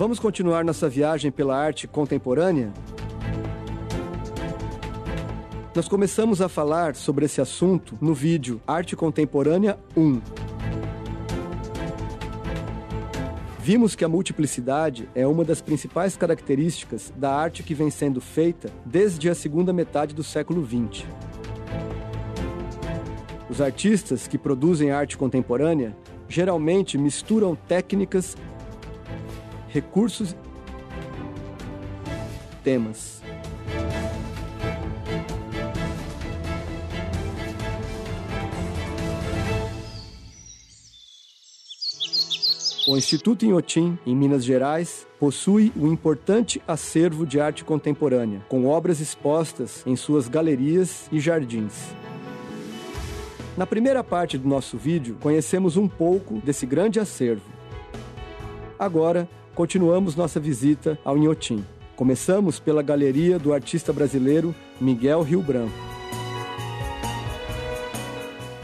Vamos continuar nossa viagem pela arte contemporânea? Nós começamos a falar sobre esse assunto no vídeo Arte Contemporânea 1. Vimos que a multiplicidade é uma das principais características da arte que vem sendo feita desde a segunda metade do século XX. Os artistas que produzem arte contemporânea geralmente misturam técnicas, recursos, temas. O Instituto Inhotim, em Minas Gerais, possui um importante acervo de arte contemporânea, com obras expostas em suas galerias e jardins. Na primeira parte do nosso vídeo, conhecemos um pouco desse grande acervo. Agora, continuamos nossa visita ao Inhotim. Começamos pela galeria do artista brasileiro Miguel Rio Branco.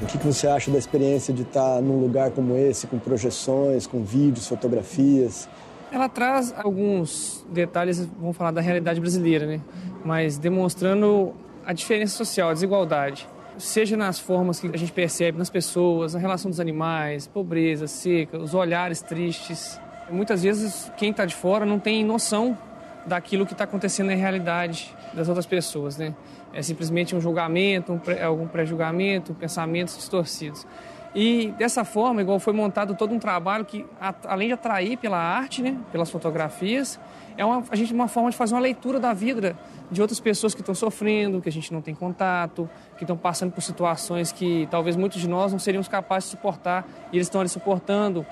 O que você acha da experiência de estar num lugar como esse, com projeções, com vídeos, fotografias? Ela traz alguns detalhes, vamos falar da realidade brasileira, né? Mas demonstrando a diferença social, a desigualdade. Seja nas formas que a gente percebe nas pessoas, a relação dos animais, pobreza, seca, os olhares tristes. Muitas vezes quem está de fora não tem noção daquilo que está acontecendo na realidade das outras pessoas, né? É simplesmente um julgamento, algum pré-julgamento, pensamentos distorcidos. E dessa forma, igual foi montado todo um trabalho que, além de atrair pela arte, né, pelas fotografias, é uma forma de fazer uma leitura da vida de outras pessoas que estão sofrendo, que a gente não tem contato, que estão passando por situações que talvez muitos de nós não seríamos capazes de suportar, e eles estão ali suportando.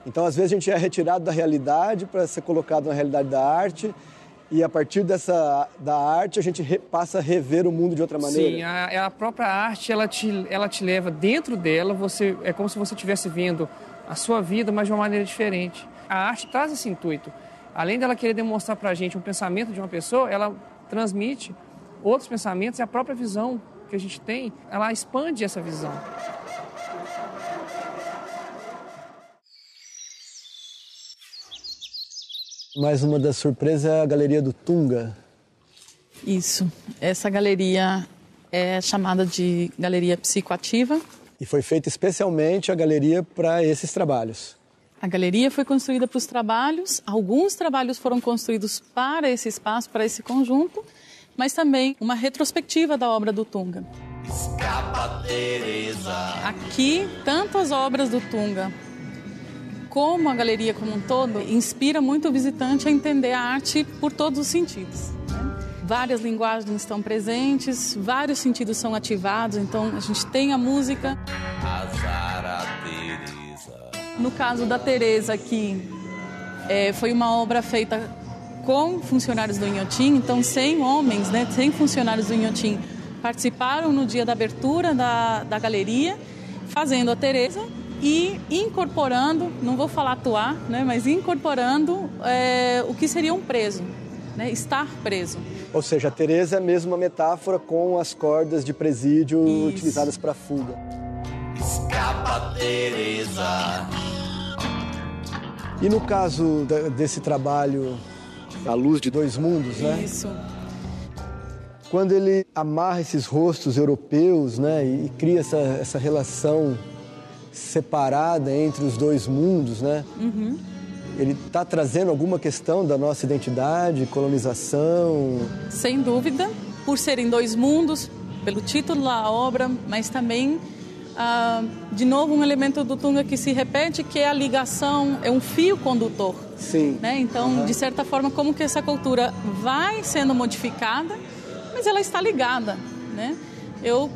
Então, às vezes, a gente é retirado da realidade para ser colocado na realidade da arte, e a partir da arte a gente passa a rever o mundo de outra maneira. Sim, a própria arte, ela te leva dentro dela, é como se você estivesse vendo a sua vida, mas de uma maneira diferente. A arte traz esse intuito. Além dela querer demonstrar para a gente um pensamento de uma pessoa, ela transmite outros pensamentos, e a própria visão que a gente tem, ela expande essa visão. Mais uma das surpresas é a Galeria do Tunga. Isso. Essa galeria é chamada de Galeria Psicoativa. E foi feita especialmente a galeria para esses trabalhos. A galeria foi construída para os trabalhos. Alguns trabalhos foram construídos para esse espaço, para esse conjunto, mas também uma retrospectiva da obra do Tunga. Escapa, Teresa. Aqui, tanto as obras do Tunga como a galeria como um todo, inspira muito o visitante a entender a arte por todos os sentidos. Várias linguagens estão presentes, vários sentidos são ativados, então a gente tem a música. No caso da Teresa aqui, foi uma obra feita com funcionários do Inhotim, então 100 homens, 100 funcionários do Inhotim participaram no dia da abertura da galeria, fazendo a Teresa e incorporando, não vou falar atuar, mas incorporando o que seria um preso, estar preso. Ou seja, a Teresa é mesmo uma metáfora com as cordas de presídio utilizadas para fuga. Escapa, Teresa. E no caso desse trabalho, A Luz de Dois Mundos, Isso. Quando ele amarra esses rostos europeus, e cria essa relação separada entre os dois mundos, Uhum. Ele está trazendo alguma questão da nossa identidade, colonização? Sem dúvida, por serem dois mundos, pelo título da obra, mas também, de novo, um elemento do Tunga que se repete, que é a ligação, é um fio condutor. Sim. Então, de certa forma, como que essa cultura vai sendo modificada, mas ela está ligada. Eu,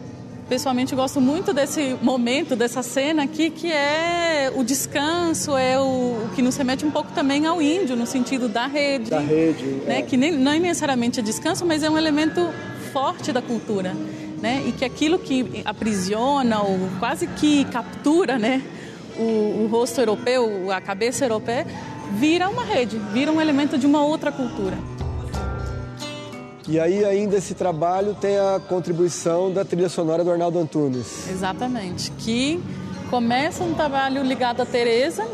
pessoalmente, gosto muito desse momento, dessa cena aqui, que é o descanso, é o que nos remete um pouco também ao índio, no sentido da rede. Da rede, que não é necessariamente é descanso, mas é um elemento forte da cultura. E que aquilo que aprisiona ou quase que captura o rosto europeu, a cabeça europeia, vira uma rede, vira um elemento de uma outra cultura. E aí ainda esse trabalho tem a contribuição da trilha sonora do Arnaldo Antunes. Exatamente, que começa um trabalho ligado à Teresa,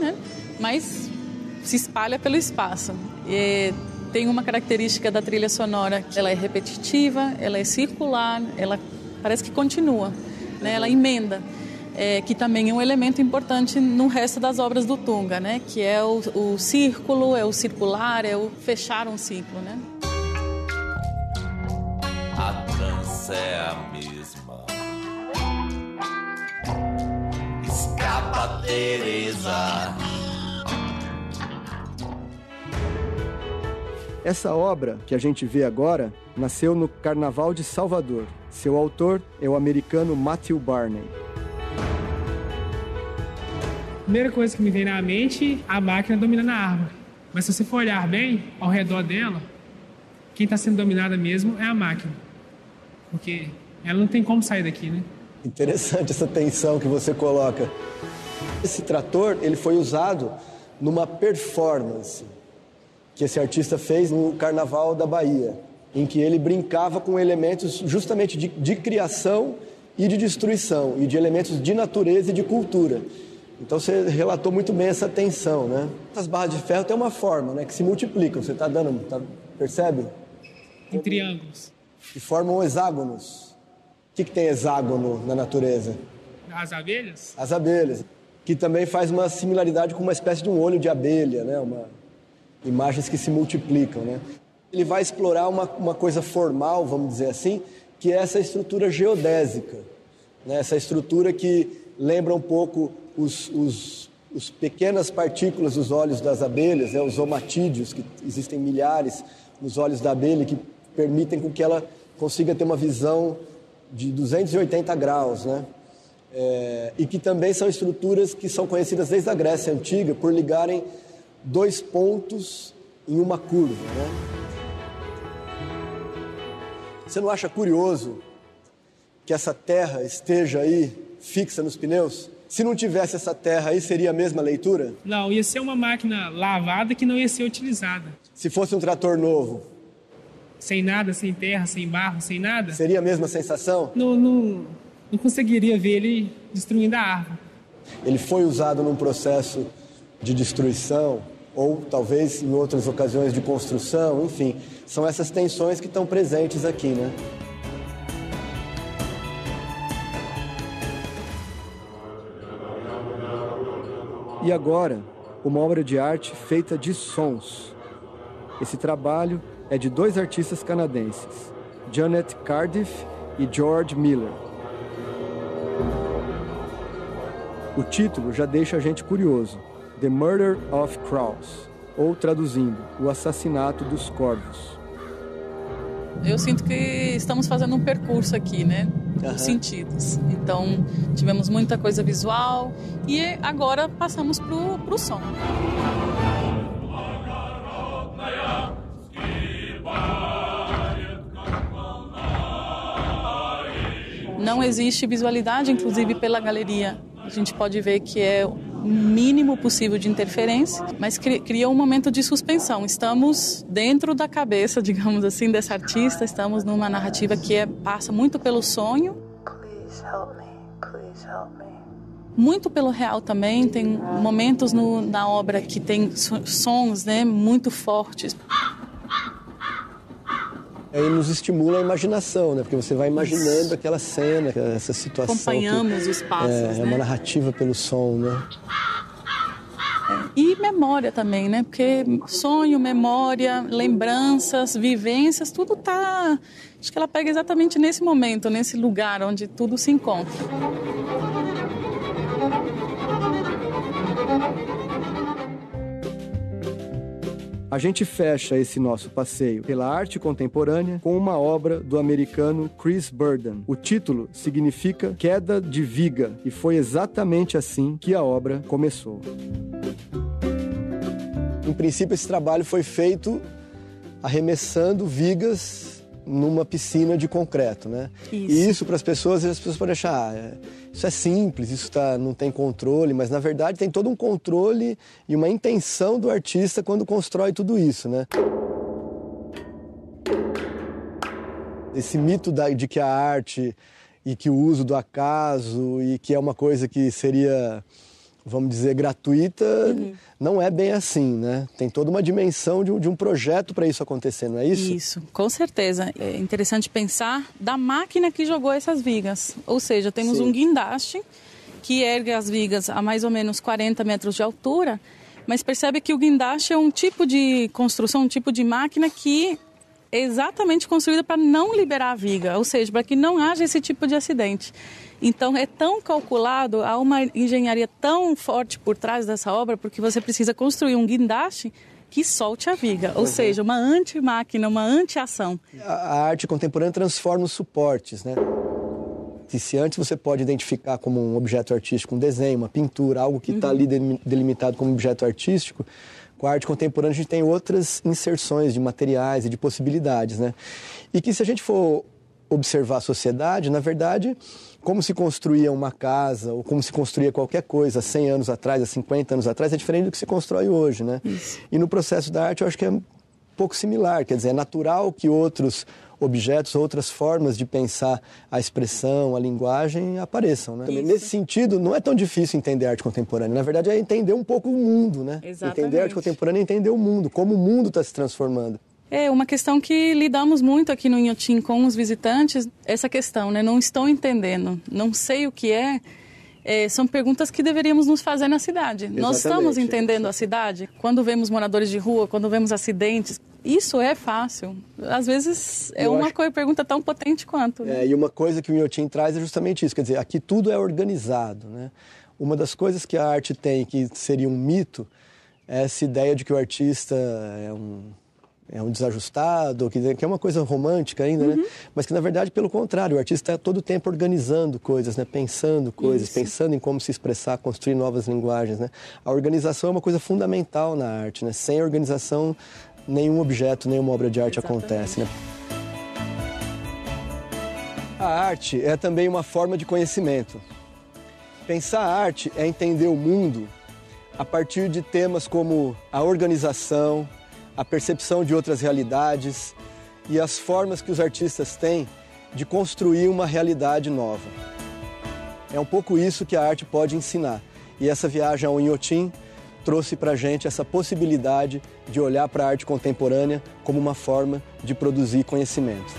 mas se espalha pelo espaço. E tem uma característica da trilha sonora, ela é repetitiva, ela é circular, ela parece que continua, né? Ela emenda, que também é um elemento importante no resto das obras do Tunga, né? Que é o círculo, é o circular, é o fechar um ciclo, né? A dança é a mesma. Escapa, Teresa. Essa obra que a gente vê agora nasceu no Carnaval de Salvador. Seu autor é o americano Matthew Barney. Primeira coisa que me vem na mente, a máquina dominando a árvore. Mas se você for olhar bem, ao redor dela, quem está sendo dominada mesmo é a máquina. Porque ela não tem como sair daqui, né? Interessante essa tensão que você coloca. Esse trator, ele foi usado numa performance que esse artista fez no Carnaval da Bahia, em que ele brincava com elementos justamente de criação e de destruição, e de elementos de natureza e de cultura. Então você relatou muito bem essa tensão, né? Essas barras de ferro têm uma forma, né, que se multiplicam, você está dando, percebe? Em triângulos. Que formam hexágonos. O que tem hexágono na natureza? As abelhas? As abelhas, que também faz uma similaridade com uma espécie de um olho de abelha, né? Imagens que se multiplicam, né? Ele vai explorar uma coisa formal, vamos dizer assim, que é essa estrutura geodésica, né? Essa estrutura que lembra um pouco os pequenas partículas dos olhos das abelhas, né? Os omatídeos, que existem milhares nos olhos da abelha, que permitem com que ela consiga ter uma visão de 280 graus, né? E que também são estruturas que são conhecidas desde a Grécia Antiga por ligarem dois pontos em uma curva, né? Você não acha curioso que essa terra esteja aí fixa nos pneus? Se não tivesse essa terra aí, seria a mesma leitura? Não, ia ser uma máquina lavada que não ia ser utilizada. Se fosse um trator novo? Sem nada, sem terra, sem barro, sem nada? Seria a mesma sensação? Não conseguiria ver ele destruindo a árvore. Ele foi usado num processo de destruição, ou talvez em outras ocasiões de construção, enfim, são essas tensões que estão presentes aqui, né? E agora, uma obra de arte feita de sons. Esse trabalho é de dois artistas canadenses, Janet Cardiff e George Miller. O título já deixa a gente curioso. The Murder of Crows, ou traduzindo, o assassinato dos corvos. Eu sinto que estamos fazendo um percurso aqui, né? Os sentidos. Então, tivemos muita coisa visual e agora passamos pro som. Não existe visualidade, inclusive pela galeria. A gente pode ver que é o mínimo possível de interferência, mas cria um momento de suspensão. Estamos dentro da cabeça, digamos assim, desse artista, estamos numa narrativa que passa muito pelo sonho. Please help me. Please help me. Muito pelo real também, tem momentos na obra que tem sons, né, muito fortes. Aí nos estimula a imaginação, né? Porque você vai imaginando aquela cena, essa situação. Acompanhamos os passos, né? É uma narrativa pelo som, né? E memória também, né? Porque sonho, memória, lembranças, vivências, tudo tá... Acho que ela pega exatamente nesse momento, nesse lugar onde tudo se encontra. A gente fecha esse nosso passeio pela arte contemporânea com uma obra do americano Chris Burden. O título significa Queda de Viga e foi exatamente assim que a obra começou. Em princípio, esse trabalho foi feito arremessando vigas numa piscina de concreto, né? Isso. E isso para as pessoas podem achar, isso é simples, isso não tem controle, mas na verdade tem todo um controle e uma intenção do artista quando constrói tudo isso, né? Esse mito de que a arte e que o uso do acaso e que é uma coisa que seria vamos dizer, gratuita, não é bem assim, né? Tem toda uma dimensão de um projeto para isso acontecer, não é isso? Isso, com certeza. É interessante pensar da máquina que jogou essas vigas. Ou seja, temos um guindaste que ergue as vigas a mais ou menos 40 metros de altura, mas percebe que o guindaste é um tipo de construção, um tipo de máquina que é exatamente construída para não liberar a viga, ou seja, para que não haja esse tipo de acidente. Então é tão calculado, há uma engenharia tão forte por trás dessa obra, porque você precisa construir um guindaste que solte a viga, ou seja, uma anti-máquina, uma anti-ação. A arte contemporânea transforma os suportes, né? E se antes você pode identificar como um objeto artístico, um desenho, uma pintura, algo que está ali delimitado como objeto artístico, com a arte contemporânea a gente tem outras inserções de materiais e de possibilidades, né? E que se a gente for observar a sociedade, na verdade, como se construía uma casa ou como se construía qualquer coisa 100 anos atrás, 50 anos atrás, é diferente do que se constrói hoje, né? Isso. E no processo da arte eu acho que é um pouco similar, quer dizer, é natural que outros objetos, outras formas de pensar a expressão, a linguagem apareçam, né? Nesse sentido, não é tão difícil entender a arte contemporânea. Na verdade, é entender um pouco o mundo, né? Exatamente. Entender a arte contemporânea é entender o mundo, como o mundo está se transformando. É uma questão que lidamos muito aqui no Inhotim com os visitantes, essa questão, né? Não estão entendendo, não sei o que é. São perguntas que deveríamos nos fazer na cidade. Exatamente. Nós estamos entendendo a cidade? Quando vemos moradores de rua, quando vemos acidentes, isso é fácil. Às vezes é uma pergunta tão potente quanto. Né? E uma coisa que o Inhotim traz é justamente isso, quer dizer, aqui tudo é organizado, né? Uma das coisas que a arte tem, que seria um mito, é essa ideia de que o artista é um desajustado, que é uma coisa romântica ainda, né? Mas que, na verdade, pelo contrário, o artista está todo o tempo organizando coisas, né? Pensando coisas, pensando em como se expressar, construir novas linguagens, né? A organização é uma coisa fundamental na arte, né? Sem organização, nenhum objeto, nenhuma obra de arte acontece, né? A arte é também uma forma de conhecimento. Pensar a arte é entender o mundo a partir de temas como a organização, a percepção de outras realidades e as formas que os artistas têm de construir uma realidade nova. É um pouco isso que a arte pode ensinar. E essa viagem ao Inhotim trouxe para a gente essa possibilidade de olhar para a arte contemporânea como uma forma de produzir conhecimento.